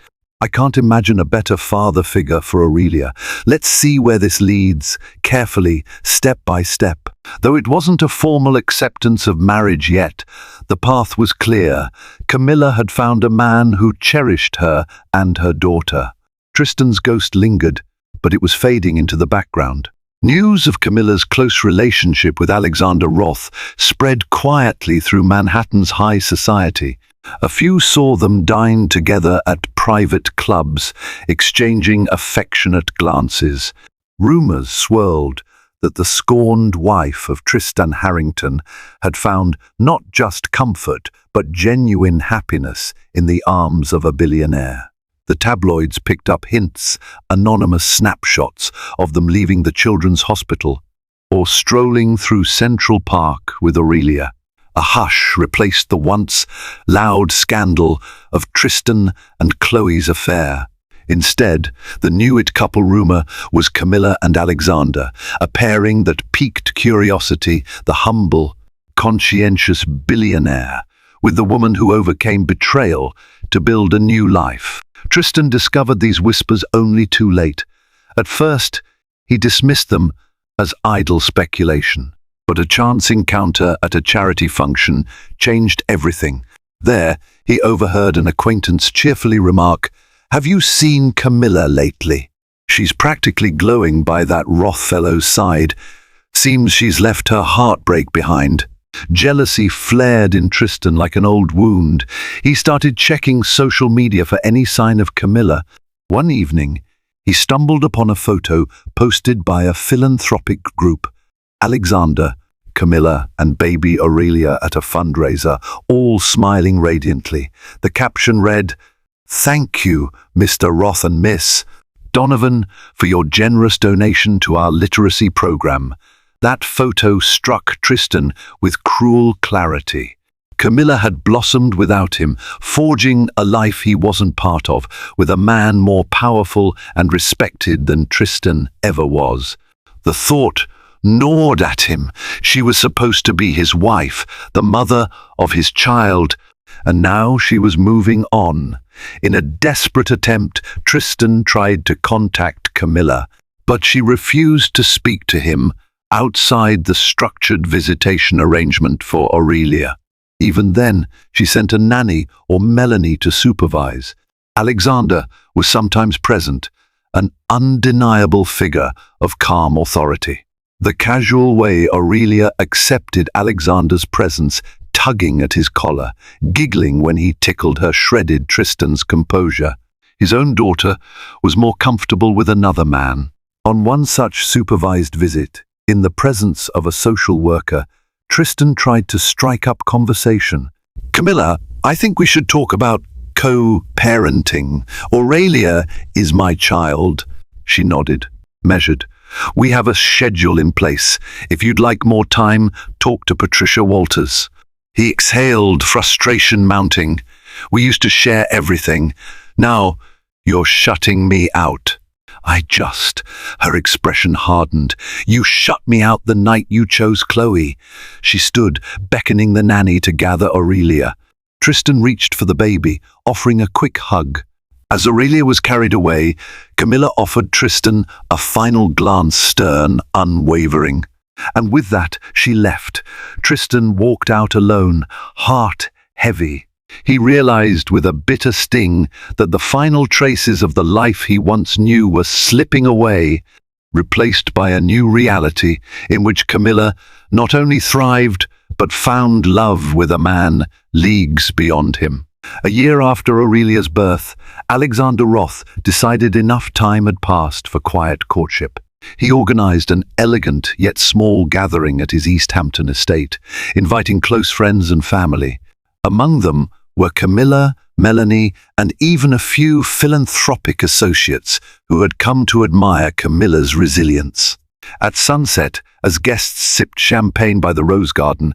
"I can't imagine a better father figure for Aurelia. Let's see where this leads, carefully, step by step." Though it wasn't a formal acceptance of marriage yet, the path was clear. Camilla had found a man who cherished her and her daughter. Tristan's ghost lingered, but it was fading into the background. News of Camilla's close relationship with Alexander Roth spread quietly through Manhattan's high society. A few saw them dine together at private clubs, exchanging affectionate glances. Rumors swirled that the scorned wife of Tristan Harrington had found not just comfort, but genuine happiness in the arms of a billionaire. The tabloids picked up hints, anonymous snapshots of them leaving the children's hospital or strolling through Central Park with Aurelia. A hush replaced the once loud scandal of Tristan and Chloe's affair. Instead, the new-it couple rumor was Camilla and Alexander, a pairing that piqued curiosity, the humble, conscientious billionaire, with the woman who overcame betrayal to build a new life. Tristan discovered these whispers only too late. At first, he dismissed them as idle speculation. But a chance encounter at a charity function changed everything. There, he overheard an acquaintance cheerfully remark, "Have you seen Camilla lately? She's practically glowing by that Roth fellow's side. Seems she's left her heartbreak behind." Jealousy flared in Tristan like an old wound. He started checking social media for any sign of Camilla. One evening, he stumbled upon a photo posted by a philanthropic group. Alexander, Camilla and baby Aurelia at a fundraiser, all smiling radiantly. The caption read, "Thank you, Mr. Roth and Miss Donovan, for your generous donation to our literacy program." That photo struck Tristan with cruel clarity. Camilla had blossomed without him, forging a life he wasn't part of, with a man more powerful and respected than Tristan ever was. The thought gnawed at him. She was supposed to be his wife, the mother of his child, and now she was moving on. In a desperate attempt, Tristan tried to contact Camilla, but she refused to speak to him outside the structured visitation arrangement for Aurelia. Even then, she sent a nanny or Melanie to supervise. Alexander was sometimes present, an undeniable figure of calm authority. The casual way Aurelia accepted Alexander's presence, tugging at his collar, giggling when he tickled her, shredded Tristan's composure. His own daughter was more comfortable with another man. On one such supervised visit, in the presence of a social worker, Tristan tried to strike up conversation. "Camilla, I think we should talk about co-parenting. Aurelia is my child." She nodded, measured. "We have a schedule in place. If you'd like more time, talk to Patricia Walters." He exhaled, frustration mounting. "We used to share everything. Now you're shutting me out." Her expression hardened. "You shut me out the night you chose Chloe." She stood, beckoning the nanny to gather Aurelia. Tristan reached for the baby, offering a quick hug. As Aurelia was carried away, Camilla offered Tristan a final glance, stern, unwavering. And with that, she left. Tristan walked out alone, heart heavy. He realized with a bitter sting that the final traces of the life he once knew were slipping away, replaced by a new reality in which Camilla not only thrived, but found love with a man leagues beyond him. A year after Aurelia's birth, Alexander Roth decided enough time had passed for quiet courtship. He organized an elegant yet small gathering at his East Hampton estate, inviting close friends and family. Among them were Camilla, Melanie, and even a few philanthropic associates who had come to admire Camilla's resilience. At sunset, as guests sipped champagne by the rose garden,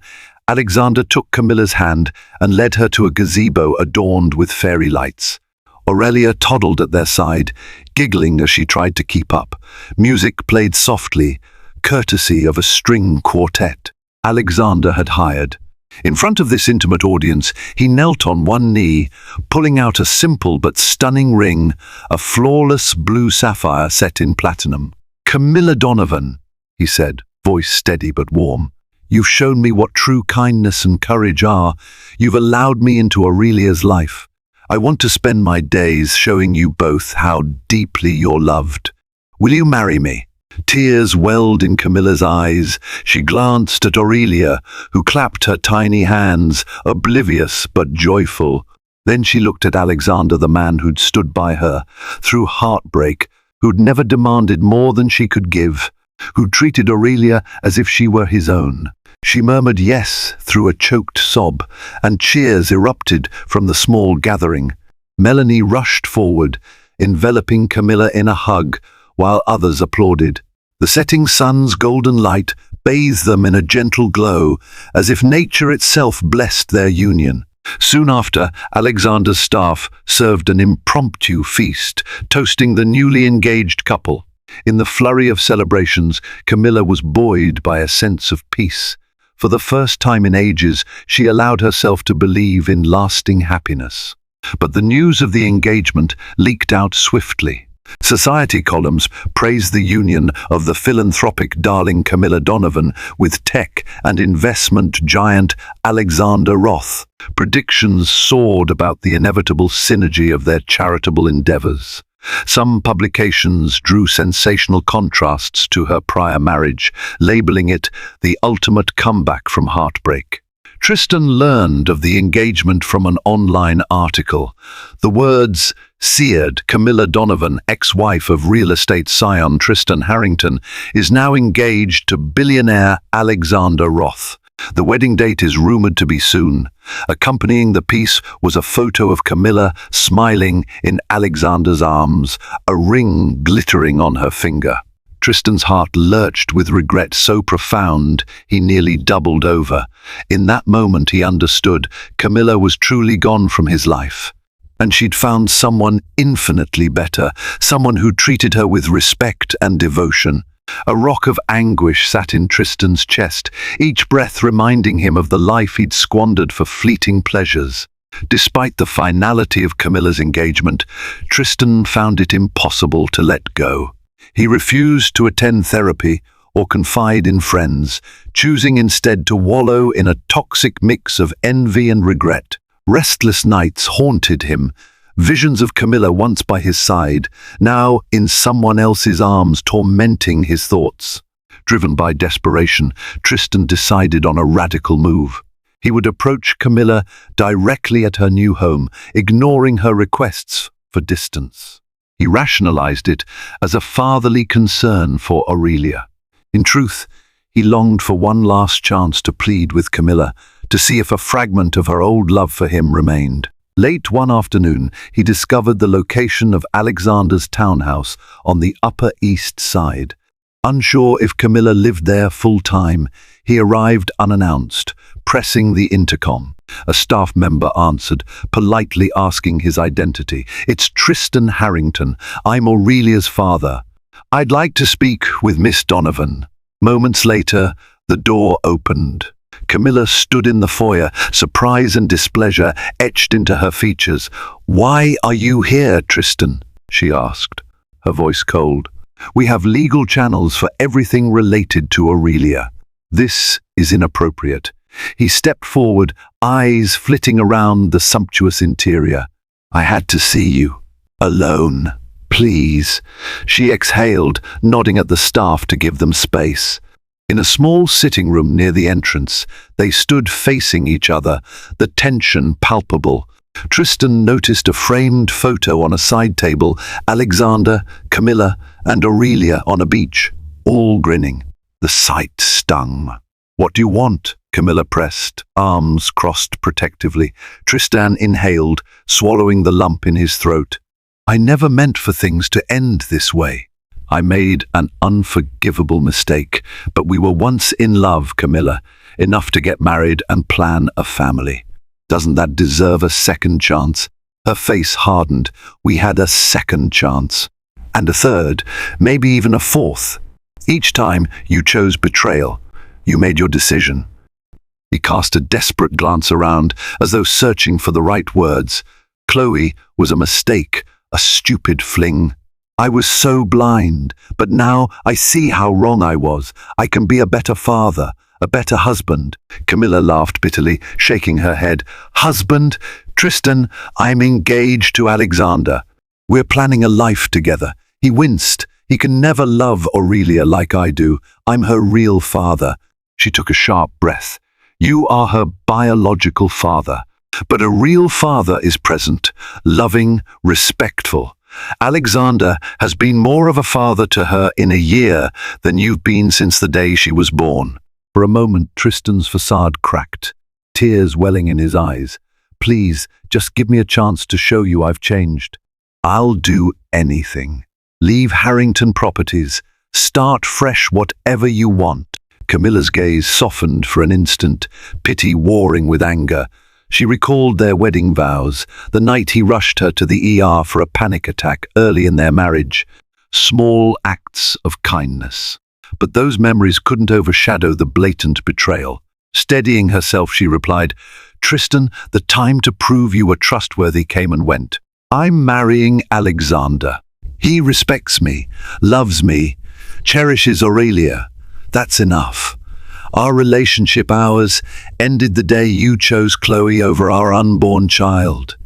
Alexander took Camilla's hand and led her to a gazebo adorned with fairy lights. Aurelia toddled at their side, giggling as she tried to keep up. Music played softly, courtesy of a string quartet Alexander had hired. In front of this intimate audience, he knelt on one knee, pulling out a simple but stunning ring, a flawless blue sapphire set in platinum. "Camilla Donovan," he said, voice steady but warm. "You've shown me what true kindness and courage are. You've allowed me into Aurelia's life. I want to spend my days showing you both how deeply you're loved. Will you marry me?" Tears welled in Camilla's eyes. She glanced at Aurelia, who clapped her tiny hands, oblivious but joyful. Then she looked at Alexander, the man who'd stood by her through heartbreak, who'd never demanded more than she could give, who treated Aurelia as if she were his own. She murmured yes through a choked sob, and cheers erupted from the small gathering. Melanie rushed forward, enveloping Camilla in a hug, while others applauded. The setting sun's golden light bathed them in a gentle glow, as if nature itself blessed their union. Soon after, Alexander's staff served an impromptu feast, toasting the newly engaged couple. In the flurry of celebrations, Camilla was buoyed by a sense of peace. For the first time in ages, she allowed herself to believe in lasting happiness. But the news of the engagement leaked out swiftly. Society columns praised the union of the philanthropic darling Camilla Donovan with tech and investment giant Alexander Roth. Predictions soared about the inevitable synergy of their charitable endeavors. Some publications drew sensational contrasts to her prior marriage, labeling it the ultimate comeback from heartbreak. Tristan learned of the engagement from an online article. The words, Seared Camilla Donovan, ex-wife of real estate scion Tristan Harrington, is now engaged to billionaire Alexander Roth. The wedding date is rumored to be soon. Accompanying the piece was a photo of Camilla smiling in Alexander's arms, a ring glittering on her finger. Tristan's heart lurched with regret so profound he nearly doubled over. In that moment he understood Camilla was truly gone from his life. And she'd found someone infinitely better, someone who treated her with respect and devotion. A rock of anguish sat in Tristan's chest, each breath reminding him of the life he'd squandered for fleeting pleasures. Despite the finality of Camilla's engagement, Tristan found it impossible to let go. He refused to attend therapy or confide in friends, choosing instead to wallow in a toxic mix of envy and regret. Restless nights haunted him, visions of Camilla once by his side, now in someone else's arms tormenting his thoughts. Driven by desperation, Tristan decided on a radical move. He would approach Camilla directly at her new home, ignoring her requests for distance. He rationalized it as a fatherly concern for Aurelia. In truth, he longed for one last chance to plead with Camilla, to see if a fragment of her old love for him remained. Late one afternoon, he discovered the location of Alexander's townhouse on the Upper East Side. Unsure if Camilla lived there full-time, he arrived unannounced, pressing the intercom. A staff member answered, politely asking his identity. "It's Tristan Harrington. I'm Aurelia's father. I'd like to speak with Miss Donovan." Moments later, the door opened. Camilla stood in the foyer, surprise and displeasure etched into her features. "Why are you here, Tristan?" she asked, her voice cold. "We have legal channels for everything related to Aurelia. This is inappropriate." He stepped forward, eyes flitting around the sumptuous interior. "I had to see you. Alone. Please." She exhaled, nodding at the staff to give them space. In a small sitting room near the entrance, they stood facing each other, the tension palpable. Tristan noticed a framed photo on a side table, Alexander, Camilla, and Aurelia on a beach, all grinning. The sight stung. "What do you want?" Camilla pressed, arms crossed protectively. Tristan inhaled, swallowing the lump in his throat. "I never meant for things to end this way. I made an unforgivable mistake, but we were once in love, Camilla, enough to get married and plan a family. Doesn't that deserve a second chance?" Her face hardened. "We had a second chance. And a third, maybe even a fourth. Each time you chose betrayal. You made your decision." He cast a desperate glance around, as though searching for the right words. Chloe was a mistake, a stupid fling. "I was so blind, but now I see how wrong I was. I can be a better father, a better husband." Camilla laughed bitterly, shaking her head. "Husband? Tristan, I'm engaged to Alexander. We're planning a life together." He winced. "He can never love Aurelia like I do. I'm her real father." She took a sharp breath. "You are her biological father. But a real father is present, loving, respectful. Alexander has been more of a father to her in a year than you've been since the day she was born." For a moment, Tristan's facade cracked, tears welling in his eyes. "Please, just give me a chance to show you I've changed." "I'll do anything. Leave Harrington Properties. Start fresh, whatever you want." Camilla's gaze softened for an instant, pity warring with anger. She recalled their wedding vows, the night he rushed her to the ER for a panic attack early in their marriage. Small acts of kindness. But those memories couldn't overshadow the blatant betrayal. Steadying herself, she replied, "Tristan, the time to prove you were trustworthy came and went. I'm marrying Alexander. He respects me, loves me, cherishes Aurelia. That's enough. Our relationship, ours, ended the day you chose Chloe over our unborn child."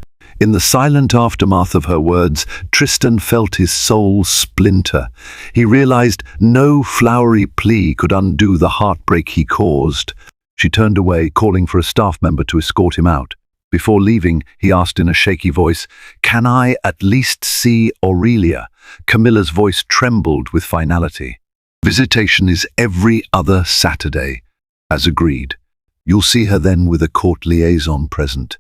In the silent aftermath of her words, Tristan felt his soul splinter. He realized no flowery plea could undo the heartbreak he caused. She turned away, calling for a staff member to escort him out. Before leaving, he asked in a shaky voice, "Can I at least see Aurelia?" Camilla's voice trembled with finality. "Visitation is every other Saturday, as agreed. You'll see her then with a court liaison present."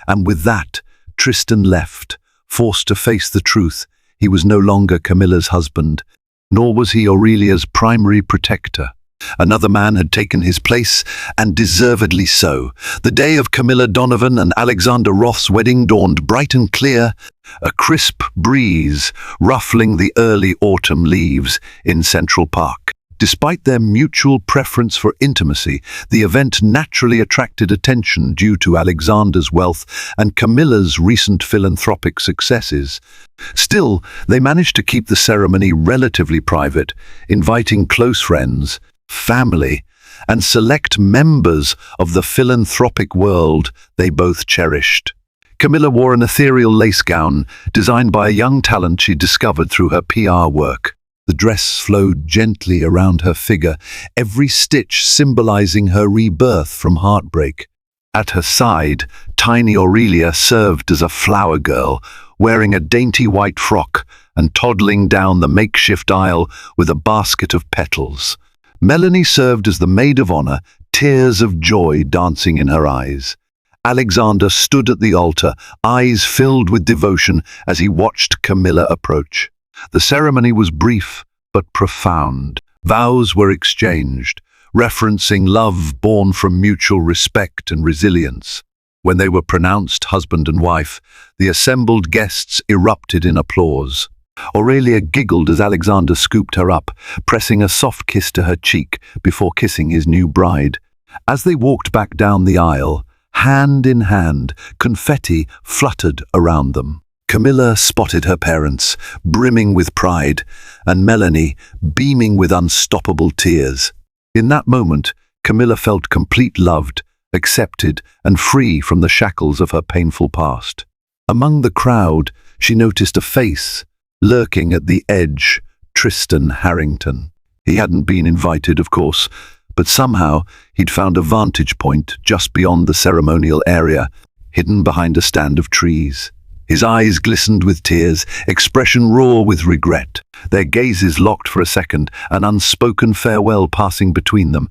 And with that, Tristan left, forced to face the truth. He was no longer Camilla's husband, nor was he Aurelia's primary protector. Another man had taken his place, and deservedly so. The day of Camilla Donovan and Alexander Roth's wedding dawned bright and clear, a crisp breeze ruffling the early autumn leaves in Central Park. Despite their mutual preference for intimacy, the event naturally attracted attention due to Alexander's wealth and Camilla's recent philanthropic successes. Still, they managed to keep the ceremony relatively private, inviting close friends, family, and select members of the philanthropic world they both cherished. Camilla wore an ethereal lace gown designed by a young talent she discovered through her PR work. The dress flowed gently around her figure, every stitch symbolizing her rebirth from heartbreak. At her side, tiny Aurelia served as a flower girl, wearing a dainty white frock and toddling down the makeshift aisle with a basket of petals. Melanie served as the maid of honor, tears of joy dancing in her eyes. Alexander stood at the altar, eyes filled with devotion as he watched Camilla approach. The ceremony was brief but profound. Vows were exchanged, referencing love born from mutual respect and resilience. When they were pronounced husband and wife, the assembled guests erupted in applause. Aurelia giggled as Alexander scooped her up, pressing a soft kiss to her cheek before kissing his new bride. As they walked back down the aisle, hand in hand, confetti fluttered around them. Camilla spotted her parents, brimming with pride, and Melanie beaming with unstoppable tears. In that moment, Camilla felt complete loved, accepted, and free from the shackles of her painful past. Among the crowd, she noticed a face, lurking at the edge, Tristan Harrington. He hadn't been invited, of course, but somehow he'd found a vantage point just beyond the ceremonial area, hidden behind a stand of trees. His eyes glistened with tears, expression raw with regret. Their gazes locked for a second, an unspoken farewell passing between them.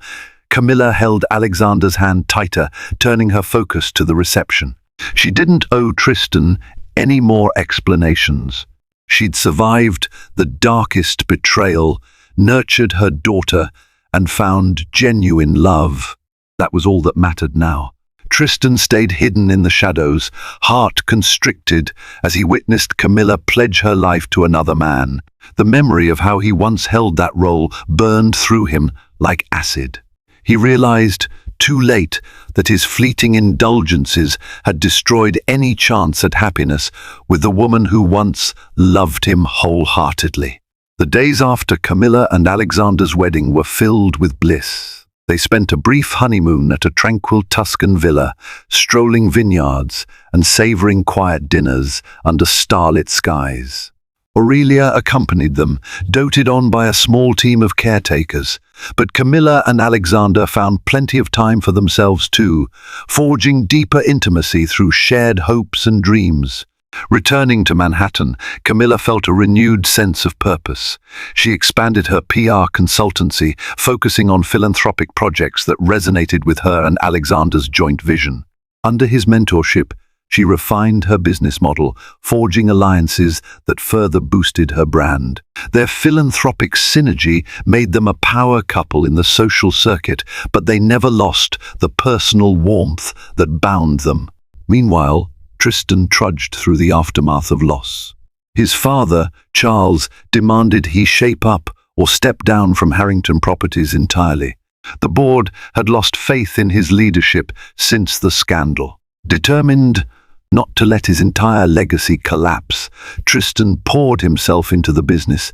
Camilla held Alexander's hand tighter, turning her focus to the reception. She didn't owe Tristan any more explanations. She'd survived the darkest betrayal, nurtured her daughter, and found genuine love. That was all that mattered now. Tristan stayed hidden in the shadows, heart constricted as he witnessed Camilla pledge her life to another man. The memory of how he once held that role burned through him like acid. He realized, too late, that his fleeting indulgences had destroyed any chance at happiness with the woman who once loved him wholeheartedly. The days after Camilla and Alexander's wedding were filled with bliss. They spent a brief honeymoon at a tranquil Tuscan villa, strolling vineyards and savoring quiet dinners under starlit skies. Aurelia accompanied them, doted on by a small team of caretakers, but Camilla and Alexander found plenty of time for themselves too, forging deeper intimacy through shared hopes and dreams. Returning to Manhattan, Camilla felt a renewed sense of purpose. She expanded her PR consultancy, focusing on philanthropic projects that resonated with her and Alexander's joint vision. Under his mentorship, she refined her business model, forging alliances that further boosted her brand. Their philanthropic synergy made them a power couple in the social circuit, but they never lost the personal warmth that bound them. Meanwhile, Tristan trudged through the aftermath of loss. His father, Charles, demanded he shape up or step down from Harrington Properties entirely. The board had lost faith in his leadership since the scandal. Determined not to let his entire legacy collapse, Tristan poured himself into the business,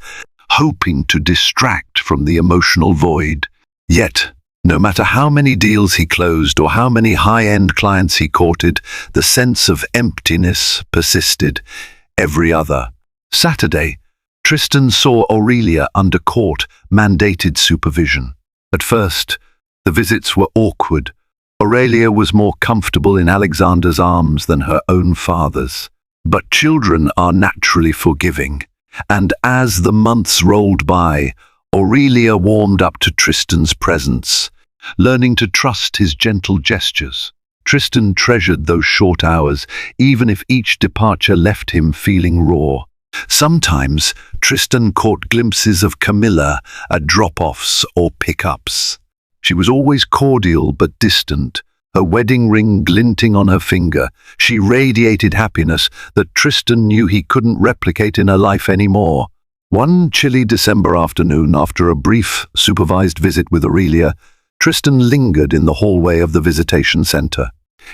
hoping to distract from the emotional void. Yet, no matter how many deals he closed or how many high-end clients he courted, the sense of emptiness persisted. Every other Saturday, Tristan saw Aurelia under court-mandated supervision. At first, the visits were awkward. Aurelia was more comfortable in Alexander's arms than her own father's. But children are naturally forgiving, and as the months rolled by, Aurelia warmed up to Tristan's presence, learning to trust his gentle gestures. Tristan treasured those short hours, even if each departure left him feeling raw. Sometimes Tristan caught glimpses of Camilla at drop-offs or pick-ups. She was always cordial but distant, her wedding ring glinting on her finger. She radiated happiness that Tristan knew he couldn't replicate in her life anymore. One chilly December afternoon, after a brief supervised visit with Aurelia, Tristan lingered in the hallway of the visitation center.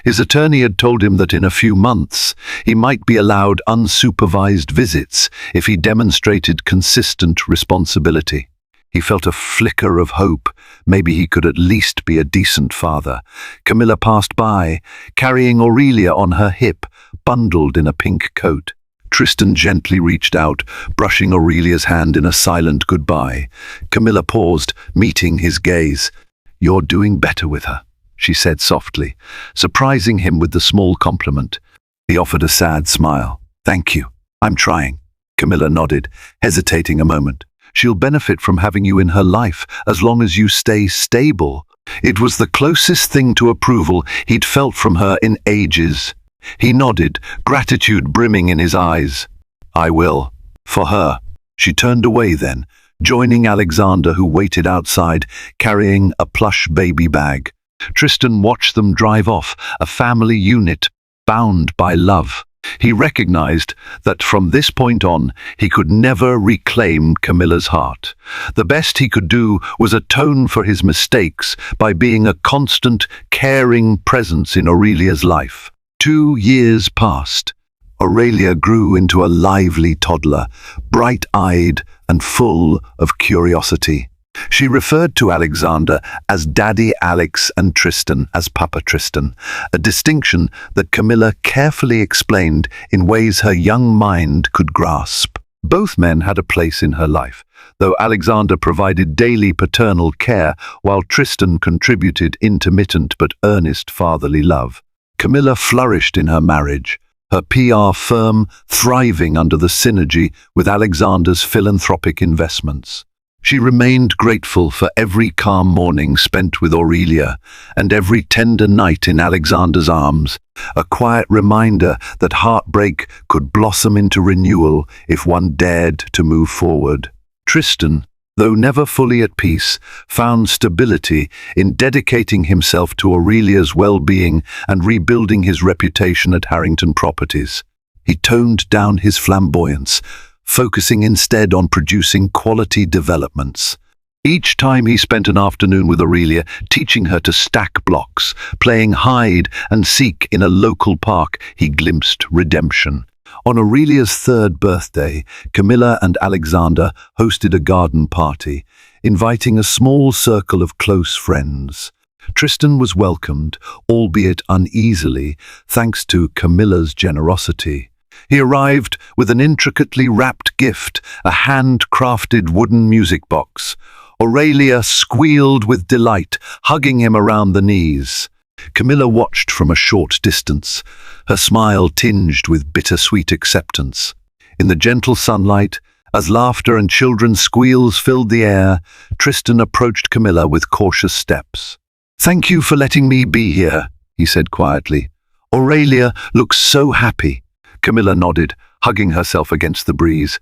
His attorney had told him that in a few months he might be allowed unsupervised visits if he demonstrated consistent responsibility. He felt a flicker of hope. Maybe he could at least be a decent father. Camilla passed by, carrying Aurelia on her hip, bundled in a pink coat. Tristan gently reached out, brushing Aurelia's hand in a silent goodbye. Camilla paused, meeting his gaze. "You're doing better with her," she said softly, surprising him with the small compliment. He offered a sad smile. "Thank you. I'm trying." Camilla nodded, hesitating a moment. "She'll benefit from having you in her life as long as you stay stable." It was the closest thing to approval he'd felt from her in ages. He nodded, gratitude brimming in his eyes. "I will. For her." She turned away then, joining Alexander, who waited outside, carrying a plush baby bag. Tristan watched them drive off, a family unit bound by love. He recognized that from this point on, he could never reclaim Camilla's heart. The best he could do was atone for his mistakes by being a constant, caring presence in Aurelia's life. 2 years passed. Aurelia grew into a lively toddler, bright-eyed and full of curiosity. She referred to Alexander as Daddy Alex and Tristan as Papa Tristan, a distinction that Camilla carefully explained in ways her young mind could grasp. Both men had a place in her life, though Alexander provided daily paternal care while Tristan contributed intermittent but earnest fatherly love. Camilla flourished in her marriage, her PR firm thriving under the synergy with Alexander's philanthropic investments. She remained grateful for every calm morning spent with Aurelia and every tender night in Alexander's arms, a quiet reminder that heartbreak could blossom into renewal if one dared to move forward. Tristan, though never fully at peace, found stability in dedicating himself to Aurelia's well-being and rebuilding his reputation at Harrington Properties. He toned down his flamboyance, focusing instead on producing quality developments. Each time he spent an afternoon with Aurelia, teaching her to stack blocks, playing hide and seek in a local park, he glimpsed redemption. On Aurelia's 3rd birthday, Camilla and Alexander hosted a garden party, inviting a small circle of close friends. Tristan was welcomed, albeit uneasily, thanks to Camilla's generosity. He arrived with an intricately wrapped gift, a hand-crafted wooden music box. Aurelia squealed with delight, hugging him around the knees. Camilla watched from a short distance, her smile tinged with bittersweet acceptance. In the gentle sunlight, as laughter and children's squeals filled the air, Tristan approached Camilla with cautious steps. "Thank you for letting me be here," he said quietly. "Aurelia looks so happy." Camilla nodded, hugging herself against the breeze.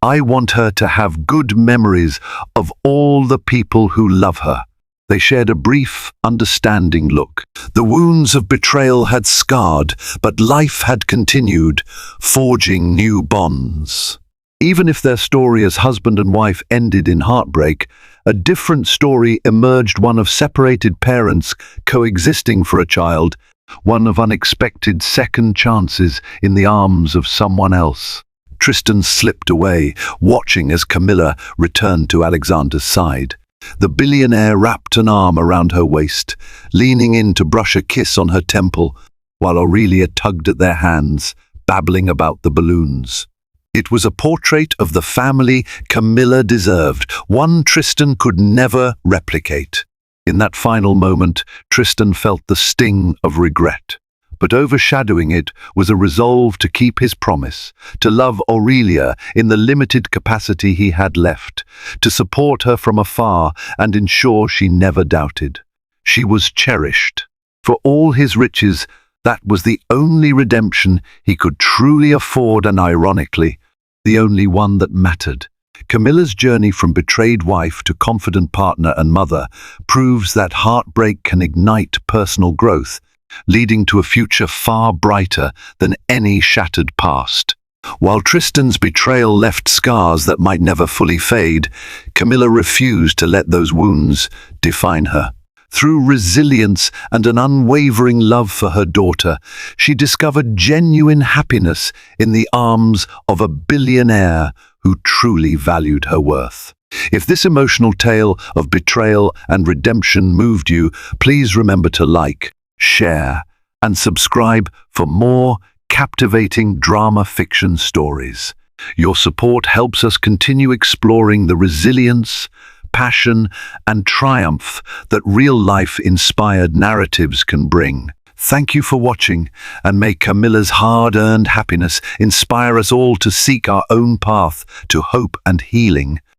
"I want her to have good memories of all the people who love her." They shared a brief, understanding look. The wounds of betrayal had scarred, but life had continued, forging new bonds. Even if their story as husband and wife ended in heartbreak, a different story emerged, one of separated parents coexisting for a child, one of unexpected second chances in the arms of someone else. Tristan slipped away, watching as Camilla returned to Alexander's side. The billionaire wrapped an arm around her waist, leaning in to brush a kiss on her temple, while Aurelia tugged at their hands, babbling about the balloons. It was a portrait of the family Camilla deserved, one Tristan could never replicate. In that final moment, Tristan felt the sting of regret. But overshadowing it was a resolve to keep his promise, to love Aurelia in the limited capacity he had left, to support her from afar and ensure she never doubted. She was cherished. For all his riches, that was the only redemption he could truly afford, and ironically, the only one that mattered. Camilla's journey from betrayed wife to confident partner and mother proves that heartbreak can ignite personal growth, leading to a future far brighter than any shattered past. While Tristan's betrayal left scars that might never fully fade, Camilla refused to let those wounds define her. Through resilience and an unwavering love for her daughter, she discovered genuine happiness in the arms of a billionaire who truly valued her worth. If this emotional tale of betrayal and redemption moved you, please remember to like, share, and subscribe for more captivating drama fiction stories. Your support helps us continue exploring the resilience, passion, and triumph that real-life-inspired narratives can bring. Thank you for watching, and may Camilla's hard-earned happiness inspire us all to seek our own path to hope and healing.